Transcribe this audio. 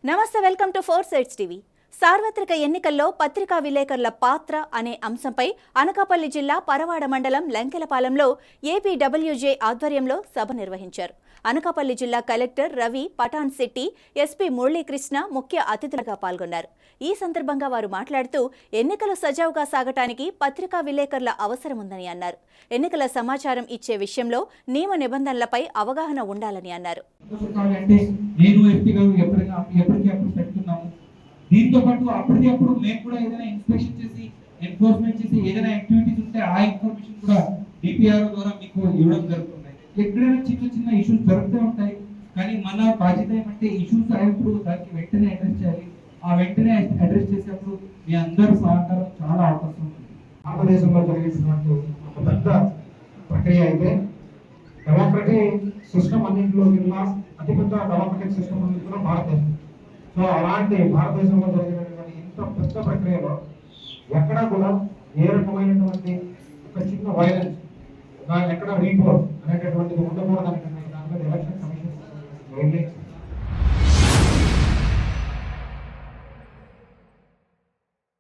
నమస్తే, welcome to 4 sides TV. సార్వత్రిక ఎన్నికల్లో పత్రికా విలేకరుల పాత్ర అనే అంశంపై అనకాపల్లి జిల్లా పరవాడ మండలం లంకెలపాలెంలో ఏపీడబ్ల్యూజే ఆధ్వర్యంలో సభ నిర్వహించారు. అనకాపల్లి జిల్లా కలెక్టర్ రవి పఠాన్ శెట్టి, ఎస్పీ మురళీకృష్ణ ముఖ్య అతిథులుగా పాల్గొన్నారు. ఈ సందర్భంగా వారు మాట్లాడుతూ ఎన్నికలు సజావుగా సాగటానికి పత్రికా విలేకరుల అవసరం ఉందని అన్నారు. ఎన్నికల సమాచారం ఇచ్చే విషయంలో నియమ నిబంధనలపై అవగాహన ఉండాలని అన్నారు. దీంతో పాటు అప్పటికప్పుడు మేము కూడా ఏదైనా ఇన్స్పెక్షన్ చేసి ఎన్ఫోర్స్మెంట్ చేసి ఏదైనా యాక్టివిటీస్ ఉంటే ఆ ఇన్ఫర్మేషన్ కూడా డిపిఆర్ ద్వారా మీకు ఇవ్వడం జరుగుతుంది. ఎక్కడైనా చిన్న చిన్న ఇష్యూస్ జరుగుతూ ఉంటాయి, కానీ మన బాధ్యత ఏమంటే ఇష్యూస్ అయినప్పుడు దానికి వెంటనే అడ్రస్ చేయాలి. ఆ వెంటనే అడ్రస్ చేసేప్పుడు మీ అందరూ సహకారం చాలా అవకాశం ఉంటుంది. భారతదేశంలో జరిగేసినటువంటి ఒక పెద్ద ప్రక్రియ అయితే డెమోక్రటిక్ సిస్టమ్ అన్నింటిలో కింద అతిపెద్ద డెమోక్రటిక్ సిస్టమ్ అన్నింటిలో భారతదేశం. సో అలాంటి భారతదేశంలో జరిగినటువంటి ఇంత పెద్ద ప్రక్రియలో ఎక్కడా కూడా ఏ రకమైనటువంటి ఒక చిన్న వైలెన్స్ ఎక్కడ రీపోర్ట్ అనేటటువంటిది ఉండకూడదని